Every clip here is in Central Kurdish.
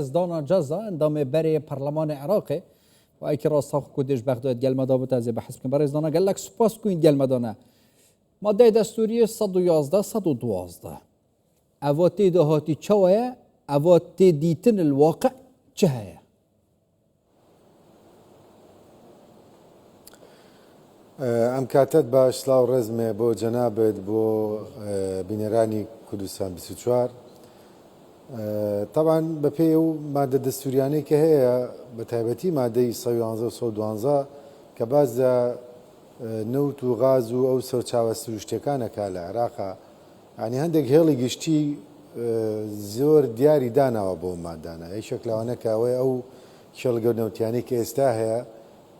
دانا جزا اندام برای پارلمان عراقه و ای که راست کودش بغداد گل مدا بوده از بحث کنیم برای دانا گل لک سپاس کوین گل مدانه ماده دستوری 111 112 اواتی دهاتی چوه اواتی دیتن الواقع چه هيا ام کاتت باش سلااو ڕێزمێ بۆ جەنابێت بۆ بینەرانی کوردستان 24 طبعا بەپێی و مادە دەستوریانەی کە هەیە بە تایبەتی مادەی 111 و 112 کە باز لە نەوت و غاز و ئەو سەرچاوە سروشتەکانەکە لە عێراقا ینی هەندێک هێڵی گشتی زۆر دیاری داناوە بۆ مادانە یەکێک لەوانە کە ئەوەی ئەو کێڵگە نەوتیانەی کە ئێستا هەیە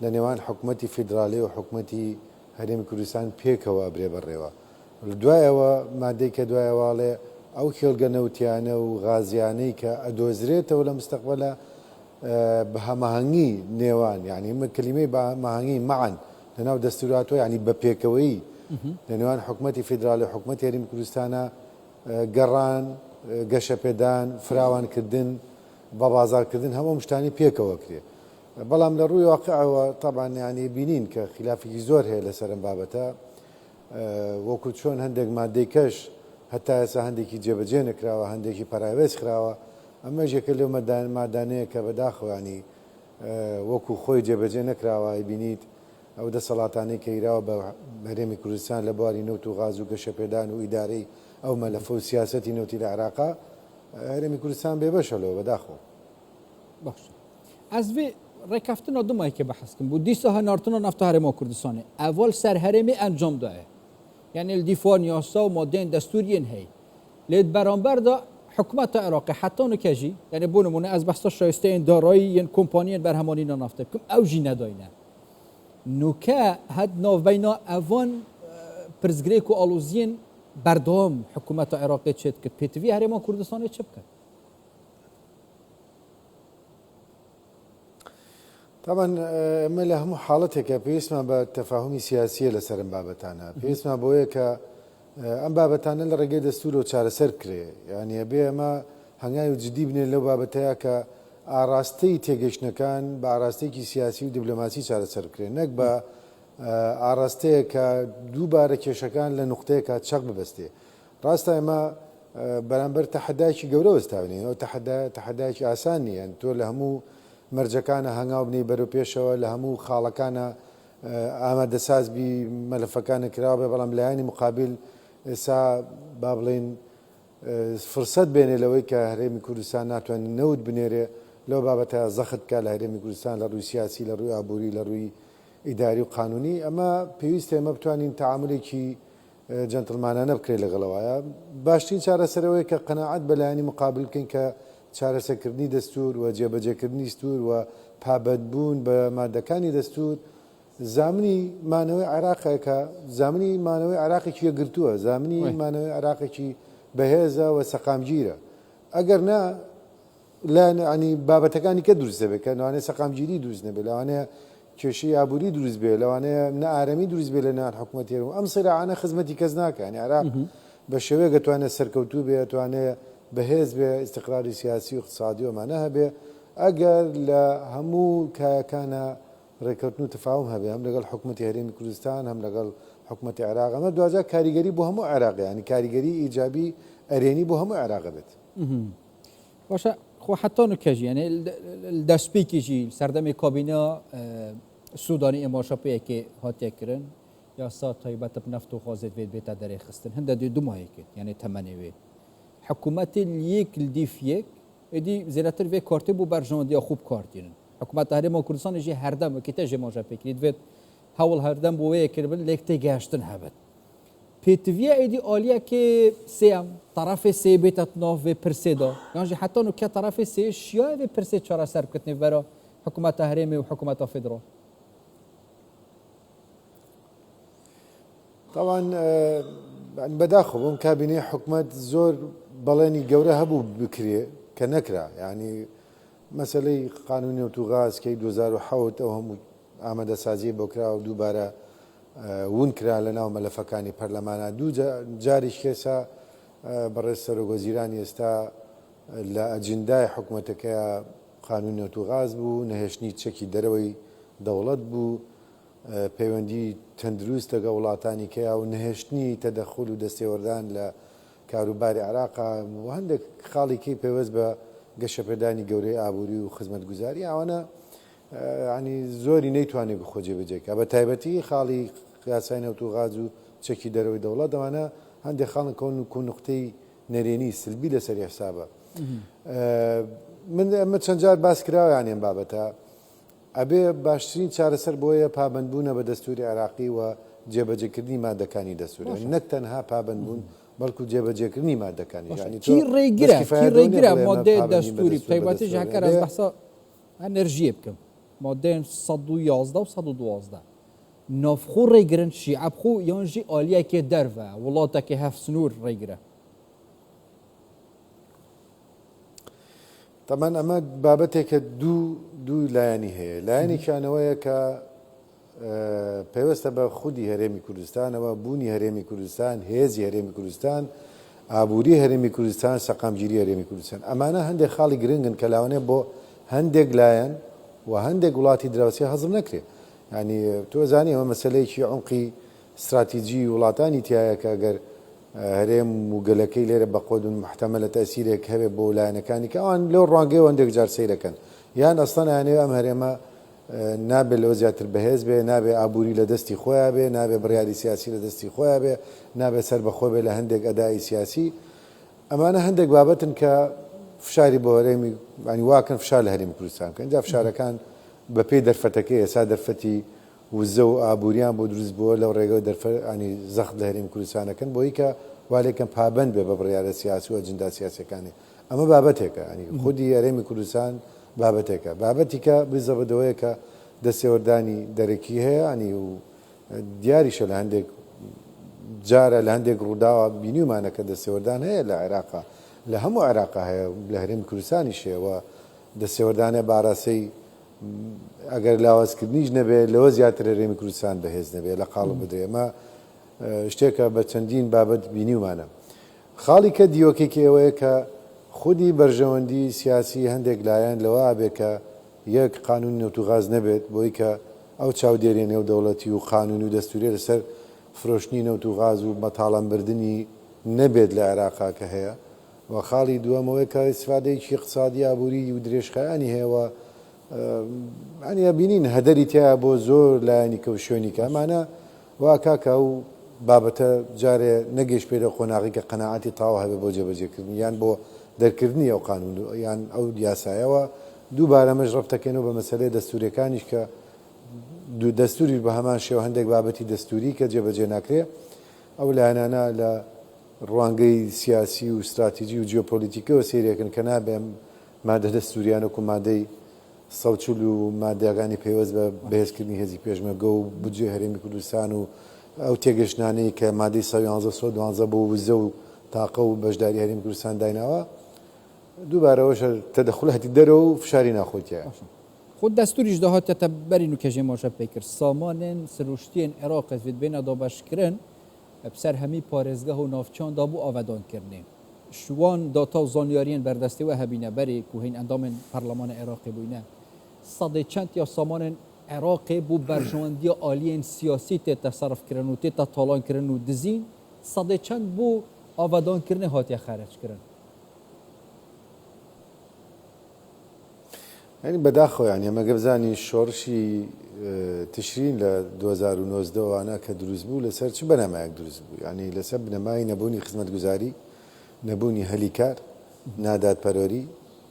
لە نێوان حکوومەتی فیدراالی و حکوومەتی هەرێمی کوردستان پێکەوە برێ بەڕێوە دوایەوە مادەی کە دوایەواڵێ ئەو کێڵگە نەوتیانە و غازیانەی کە ئەدۆزرێتەوە لە مستەقبەلە بە هەماهەنگی نێوان یعنی کللیمەی بە ماهەنگی معن لەناو دەستوراتۆ ینی بە پێکەوەی لە نێوان حکوومەتی فیدراالی و حکوومەتی هەرێمی کوردستانە گەڕان گەشەپێدان فراوانکردن بە بازارکردن هەموو شتانی پێکەوە کرێ بەڵام لە ڕووی واقعەوە طبعا ینی بینین کە خلافێکی زۆر هەیە لەسەر ئەم بابەتە وەکو چۆن هەندێک مادەی کەش هەتا ئێستا هەندێکی جێبەجێ نەکراوە هەندێکی پەراوێز کراوە ئەمە ژێکە لەو مادانەیە کە بەداخەوانی وەکو خۆی جێبەجێ نەکراوە بینیت ئەو دەسەڵاتانەی کە ئیراوە بە هەرێمی کوردستان لە بواری نەوت و غاز و گەشەپێدان و ئیدارەی ئەو مەلەفە و سیاسەتی نەوتی لە عێراقا هەرێمی کوردستان بێبەشە لەوە بەداخۆ باش از وی ڕێککەوتنە دومای کە بەحەسکن بوو دیسە هەناردنە نەفتە هەرێما کوردستانی ئەڤۆل سەر هەرێمی ئەنجام دایە یعنی دیفۆن یاسا و مادەین دەستوریین هەی لێت بەرامبەردا حکوومەتە عێراقی حتا نکەژی یعنی بۆ نمونە ئەس بەستە شایستەیەن دارایی یەن کۆمپانیەن بەرهەمانینە نەفتە بکەم ئەو ژی نەداینە نوکە هەد ناوبەینا ئەڤۆن پرزگرێک و ئاڵوزیین بەردەوام حکوومەتە عێراقی چێت کرد پێتوی هەرێما کوردستانی چ بکەن طبعا ئەمە لە هەموو حاڵەتێکە پێویستمان بە تەفاهمی سیاسیە لەسەر ئەم بابەتانە پێویستمان بۆیە کە ئەم بابەتانە لە ڕێگەی دەستور و چارەسەر کرێ یعنی بێ ئەمە هەنگاوی و جدی بنێن لەو بابەتەیە کە ئاراستەی تێگەشتنەکان بە ئاراستەیەکی سیاسی و دیبلۆماسی چارەسەر کرێ نەک بە ئاراستەیە کە دووبارە کێشەکان لە نوختەیەکە چەق ببەستێ ڕاستە ئێمە بەرامبەر تەحەدایکی گەورە وەستاونین ئەو تەحەدایکی ئاسان نیە تۆ لە هەموو مەرجەکانە هەنگاو بنی بەرەو پێشەوە لە هەموو خاڵەکانە ئامادەسازبی مەلەفەکانە کراوە بێ بەڵام لایانی مقابل ئێستا با بڵێن فرسەت بێنێ لەوەی کە هەرێمی کوردستان ناتوانێت نەوت بنێرێ لەو بابەتە زەخت کا لە هەرێمی کوردستان لە ڕووی سیاسی لە ڕووی ئابووری لە ڕووی ئیداری و قانونی ئەمە پێویستە ئێمە بتوانین تەعاملێکی جەنتڵمانانە بکرێت لەگەڵەوەیە باشترین چارەسەرەوەی کە قەناعەت بە لایانی مقابل بکەین کە چارەسەرکردنی دەستور و جێبەجێکردنی دەستور و پابەتبوون بە مادەکانی دەستور زامنی مانەوەی عێراقێکە زامنی مانەوەی عێراقێکی یەکگرتووە زامنی مانەوەی عێراقێکی بەهێزە و سەقامگیرە ئەگەر نا ینی بابەتەکانی کە دروست دەبێت کە لەوانەیە سەقامگیری دروست نەبێت لەوانەیە کێشەی ئابووری دروست بێت لەوانەیە نە ئارەمی دروست بێت لە ناو حکوومەتی و ئەم سەیرعانە خزمەتی کەس ناکەن عێراق بە شێوەیە دەتوانێت سەرکەوتوو بێت توانێت بەهێز بێ استقراری سیاسی و اقتصادی ومانە هەبێ ئەگەر لە هەموو کایەکانە ڕێککەوتن و تەفاهم هەبێ هەم لەگەڵ حکوومەتی هەرێمی کوردستان هەم لەگەڵ حکوومەتی عێراق ئەمە دوجار کاریگەری بۆ هەموو عێراقی ینی کاریگەری ئیجابی ئەرێنی بۆ هەموو عێراق بێت باشە خۆ حتا نکەژی یعنی دەستپێکیژی سەردەمی کابینە سوودانی ئێماشەپەیەکی هاتیەکردن یاسا تایبەتە نەفت و غازێت بێتە دەرێخستن هەندە دومایەکێت یعنی تەمەنێوێ حکوومەتی یەک دیفیەک ئەدی زیاتر وێ کارتی بوو بەرژەوەندی خوب کارتینن حکوومەت هەرێما کوردستانیژی هەردەم کتە ژێماژە پێکرێت بێت هەوڵ هەردەم بۆ وەیەکردن لێک تێگەشتن هەبێت پێتویە ئەدی ئالیەکێ سێم طرفی سێ بێتە ناو وێ پرسێدا یانژی حتا نوکە طرفی سێ شیای وێ پرسێ چارەسەر بکردنی بەرە حکوومەتە هەرێمی و حکوومەتە فیدرال طبعا بەداخۆ بۆم کابینەی حکوومەت زۆر بەڵێنی گەورە هەبوو بکرێ کە نەکرا ینی مەسلەی قانونی نەوت و غاز کەی 2007 ئەو هەموو ئامادەسازی بۆ کرا و دووبارە ون کرا لە ناو مەلەفەکانی پەرلەمانە دوو جاریش کێسا بەڕێز سەرۆکوەزیرانی ئێستا لە ئەجندای حکوومەتەکە قانون نەوت و غاز بوو، نەهێشتنی چەکی دەرەوەی دەوڵەت بوو، پەیوەندی تەندروست لەگە وڵاتانی کەیا و نەهێشتنی تەدەخل و دەستێوەردان لە کاروباری عراقا و هەندێک خاڵێکی پێوەست بە گەشەپێدانی گەورەی ئابووری و خزمەتگوزاری ئەوانە ینی زۆری نەیتوانێت بخۆجێ بجێکە بە تایبەتی خاڵی یاسای نەوت و غاز و چەکی دەرەوەی دەوڵەت ئەوانە هەندێک خاڵن کۆن و نقطەی نەرێنی سلبی لەسەری حسابە. من ئەمە چەند جار باس کراویانێن بابەتە ئەبێ باشترین چارەسەر بۆیە پابندبوونە بە دەستوری عراقی و جێبەجێکردنی مادەکانی دەستوری نەک تەنها پابندبوون بەڵکو جێبەجێکردنی مادەکانی کی ڕێگرە مادەی دەستوری تایبەتیش هەکەر ئەس بەحسا ئەنەرژیە بکەم مادەیان 111 و 112 نافخۆ ڕێگرن شیعەبخۆ یانژی ئالیەکێ دەرڤە وڵاتێکی هەفت سنوور ڕێگرە. طبعاً ئەمە بابەتێکە دوو لایەنی هەیە لایەنێکیانەوەیە کە پێوەستە بە خودی هەرێمی کوردستانەوە بوونی هەرێمی کوردستان هێزی هەرێمی کوردستان ئابووری هەرێمی کوردستان سەقامگیری هەرێمی کوردستان ئەمانە هەندێک خاڵی گرنگن کە لاوانێ بۆ هەندێک لایەن و هەندێک وڵاتی دراوسی هەزم نەکرێت ینی تۆ زانی ئەمە مەسلەیەکی عمقی استراتیجی وڵاتانی تایە کە ئەگەر هەرێم و گەلەکەی لێرە بە قۆد و محتەمە لە تەسیرێک هەبێ بۆ لایەنەکانی کە ئەوان لەو ڕوانگەی هەندێک جار سەیرەکەن یان ئەستان یانێ ئەم هەرێمە نابێت لەوە زیاتر بەهێز بێ نابێ ئابووری لە دەستی خۆیان بێ نابێ بڕیاری سیاسی لە دەستی خۆیان بێ نابێت سەر بەخۆ بێ لە هەندێک ئەدای سیاسی ئەمانە هەندێک بابەتن کە فشاری بۆ هەرێمی ینی واکەن فشار لە هەرێمی کوردستان کە اینجا فشارەکان بە پێی دەرفەتەکەی ئێستا دەرفەتی وزە و ئابووریان بۆ دروست بووە لەو ڕێگەی ینی زەخت لە هەرێمی کوردستانەکەن بۆی کە والێکم پابند بێ بە بڕیارە سیاسی و ئەجندا سیاسەکانی ئەمە بابەتێکە ینی خودی هەرێمی کوردستان بابەتێکە بابەتی کە بزەبەدەوەیە کە دەستێوەردانی دەرەکی هەیە ئەنی و دیاریشە لە هەندێک جارە لە هەندێک ڕووداوە بینیمانە کە دەستێوەردان هەیە لە عێراقا لە هەموو عێراقا هەیە لە هەرێمی کوردستانی شێوە دەستێوەردانە باڕاستەی ئەگەر لاوازکردنیش نەبێت لەوە زیاتر هەرێمی کوردستان بەهێز نەبێت لە قاڵ بدرێ ئەمە شتێکە بە چەندین بابەت بینیمانە خاڵی کە دیۆکێکی ئەوەیە کە خودی بەرژەوەندی سیاسی هەندێک لایەن لەوە بێ کە یەک قانون نەوت و غاز نەبێت بۆی کە ئەو چاودێری نێو دەوڵەتی و قانون و دەستوری لەسەر فرۆشتنی نەوت و غاز و بەتاڵانبردنی نەبێت لە عێراقا کە هەیە و خاڵی دووەمەوەی کە ئیسفادەیەکی اقتصادی ئابووری و درێژخایانی هەیەەوە ئەنیە بینین هەدەری تیا بۆ زۆر لایەنی کە و شوێنی کە ئەمانە واکاکە و بابەتە جارێ نەگەشت پێ لە قۆناغی کە قەنەعاتی تاوا هەبێ بۆ جێبەجێکردن یان بۆ دەرکردنی ئەو قانون یان ئەو یاسایەوە دووبارەمەش ڕەفتەکەنەوە بە مەسەلەی دەستوریەکانیش کە دەستوری بە هەمان شێوە هەندێک بابەتی دەستوری کە جێبەجێ ناکرێت ئەو لایەنانە لە ڕوانگەی سیاسی و استراتیژی و جیۆپۆلیتیکەوە سێریەکەن کە نابێم مادە دەستوریانە و مادەی سەوچول و مادەکانی پێوەست بە بەهێزکردنی هێزی پێشمەرگە و بودجێ هەرێمی کوردستان و ئەو تێگەشتانەی کە مادەی 11 بۆ وزە و تاقە و بەشداری هەرێمی کوردستان دایناوە دووبارەوەش تەدەخڵاتی دەرەوە و فشاری ناخۆتیە خود دەستوریش داهاتێتە بەرین و کەژێ ماشە پێکرد سامانên سروشتiyên Iraqê vêdibêhna dabeşkirin بسەر هەمی پارێزگەه و ناوچاندا بوو ئاڤدانکردنê شوان داتا و زانیاریên berdestê we hebîne berê ku hên endamên Parlemana Iraqê bûyne sedê çend ya samanên Iraqê bû berjewandiya aliyên siyasî tê tesarrufkirin û tê te talankirin û dizîn sedê çend bû ئاڤدانkirinê hatiye xereçkirin ینی بەداخۆ یان ئەمەگە بزانی شۆڕشی تشرین لە 2009وانە کە دروست بوو لەسەر چ بەنامایەک دروست بوو ینی لەسەر بنەمای نەبوونی خزمەتگوزاری نەبوونی هەلیکار نادادپەروەری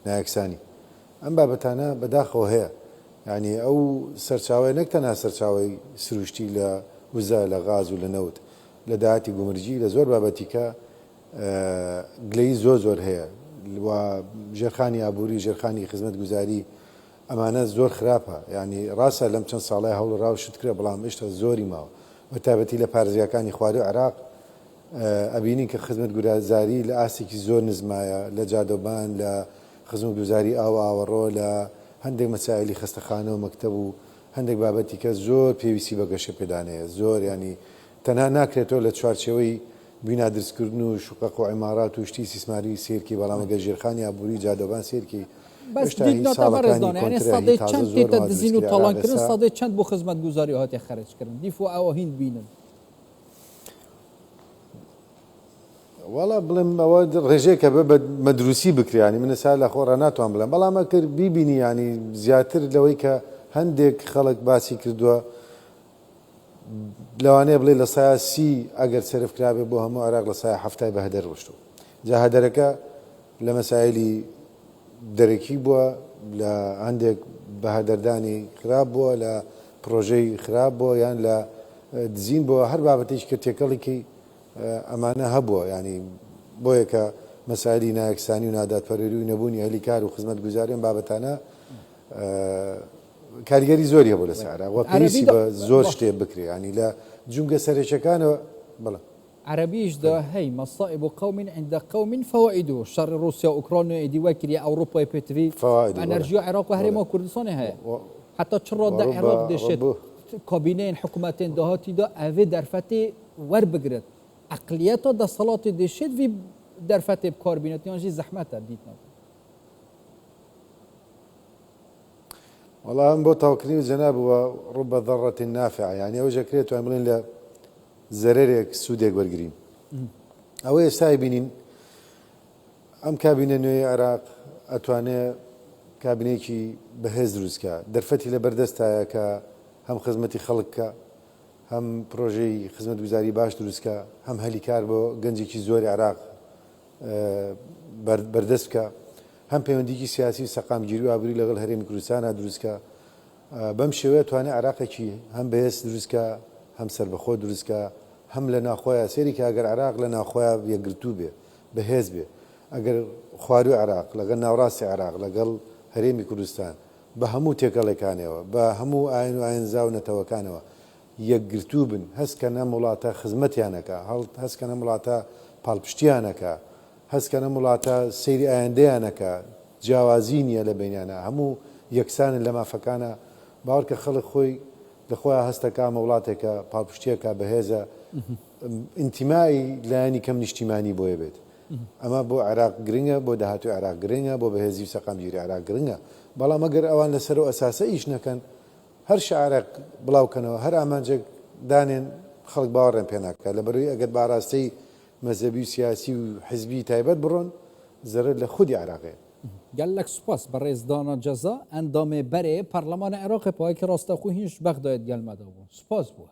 نایەکسانی ئەم بابەتانە بەداخەوە هەیە ینی ئەو سەرچاوی نەک تەنها سەرچاوی سروشتی لە وزە لە غاز و لە نەوت لە داهاتی گومرجی لە زۆر بابەتی کە گلەی زۆر هەیە و ژێرخانی ئابووری ژێرخانی خزمەتگوزاری ئەمانە زۆر خراپە ینی ڕاستە لەم چەند ساڵای هەوڵ ڕاو شتکرێ بەڵام هێشتا زۆری ماوە بە تایبەتی لە پارێزگاکانی خوارێ و عێراق ئەبینین کە خزمەتگوزاری لە ئاسێکی زۆر نزمایە لە جادۆبان لە خزمەتگوزاری ئاو ئاوەڕۆ لە هەندێک مەسائلی خستەخانە و مەکتەب و هەندێک بابەتی کە زۆر پێویستی بە گەشە پێدانەیە زۆر ینی تەنها ناکرێتەوە لە چوارچەوەی بینا دەستکردن و شقق و عیمارات و شتی سیسماری سێرکی بەڵامەگە ژێرخانی ئابووری جادۆبان سێرکی بەس دیتناتە بەڕێزدانە یعنی سەدەی چەند تێتە دزین و تاڵانکردن سەدەی چەند بۆ خزمەتگوزاری هاتێ خەرجکردن دیفۆ ئەوە هین بینن وڵا بڵێم ئەوە ڕێژەیەکە بە مەدروسی بکرانی منە سا لە خۆڕە ناتوان بڵێم بەڵامە کرد بیبینی ینی زیاتر لەوەی کە هەندێک خەڵک باسی کردووە لەوانەیە بڵێ لە سایە سی ئەگەر سەرفکرابێ بۆ هەموو عێراق لە سایە هەفتای بە هەدەر ڕۆشتووە جا هەدەرەکە لە مەسایلی دەرەکی بووە لە هەندێک بە هەدەردانی خراپ بووە لە پرۆژەی خراپ بووە یان لە دزین بووە هەر بابەتێکی کە تێکەڵێکی ئەمانە هەبووە ینی بۆیە کە مەسایلی نایەکسانی و نادادپەروەری و نەبوونی هەلیکار و خزمەتگوزاریان بابەتانە کاریگەری زۆری هەبوو لە عێراق وە پێویستی بە زۆر شتێ بکرێ ینی لە جونگە سەرچەکانەوە بڵێ عربيش ده هي مصائب قوم عند قوم فوائد شر روسيا اوكرانيا ايدي وكري اوروبا بيتفي فوائد انرجي العراق وهرما كردستان هي حتى تشرا ده العراق دشت كابينين حكومتين دهاتي ده اوي درفتي ور بگرت اقليته ده صلاه دشت في درفتي بكاربينات يانجي زحمت ديتنا والله بۆ تاوکردنی جەناب وە ڕوبە ذەڕەتی نافعە یعنی ئەوە ژەکرێت توانین بڵێن لە زەرێرێک سوودێک وەرگرین ئەوە ئێستا بینین ئەم کابینە نوێی عێراق ئەتوانێت کابینەیەکی بەهێز دروستکە دەرفەتی لە بەردەستایە کە هەم خزمەتی خەڵککە هەم پرۆژەی خزمەتگوزاری باش دروستکە هەم هەلیکار بۆ گەنجێکی زۆری عێراق بەردەست بکە هەم پەیوەندیکی سیاسی و سەقامگیری و ئابووری لەگەڵ هەرێمی کوردستانە دروستکە بەم شێوەیە توانێت عێراقێکی هەم بەهێز دروستکە هەم سەربەخۆ دروستکە هەم لە ناخۆیە سێری کە ئەگەر عێراق لە ناخۆیە یەکگرتوو بێ بەهێز بێ ئەگەر خواروی عێراق لەگەڵ ناوڕاستی عێراق لەگەڵ هەرێمی کوردستان بە هەموو تێکەڵەکانەوە بە هەموو ئاین و ئاینزا و نەتەوەکانەوە یەکگرتوو بن هەستکەنە وڵاتە خزمەتیانەکە هەستکەنە وڵاتە پاڵپشتیانەکە هەستکەنە وڵاتە سەیری ئایندەیانەکە جیاوازی نییە لە بینیانە هەموو یەکسانن لە مافەکانە باوەڕکە خەڵک خۆی لەخۆیان هەستەکە وڵاتێکە پاڵپشتیەکە بەهێزە ئینتیمایی لایەنی کەم نیشتیمانی بۆیە بێت ئەمە بۆ عێراق گرنگە بۆ داهاتوی عێراق گرنگە بۆ بەهێزی و سەقامگیری عێراق گرنگە بەڵام ئەگەر ئەوان لەسەر و ئەساسە ئیش نەکەن هەر شعارێک بڵاوکەنەوە هەر ئامانجێک دانێن خەڵک باوەڕێن پێ ناکە لەبەرەوەی ئەگەر باڕاستەی مەزەبی و سیاسی و حزبی تایبەت بڕۆن زەرر لە خودی عێراقێ گەلک سوپاس بە ڕێزدانە جەزا ئەندامێ بەرێ پەرلەمانە عێراقی پایەکی ڕاستەخۆ هیچ بەغدایەت گەلمەدا بوو سوپاس بووە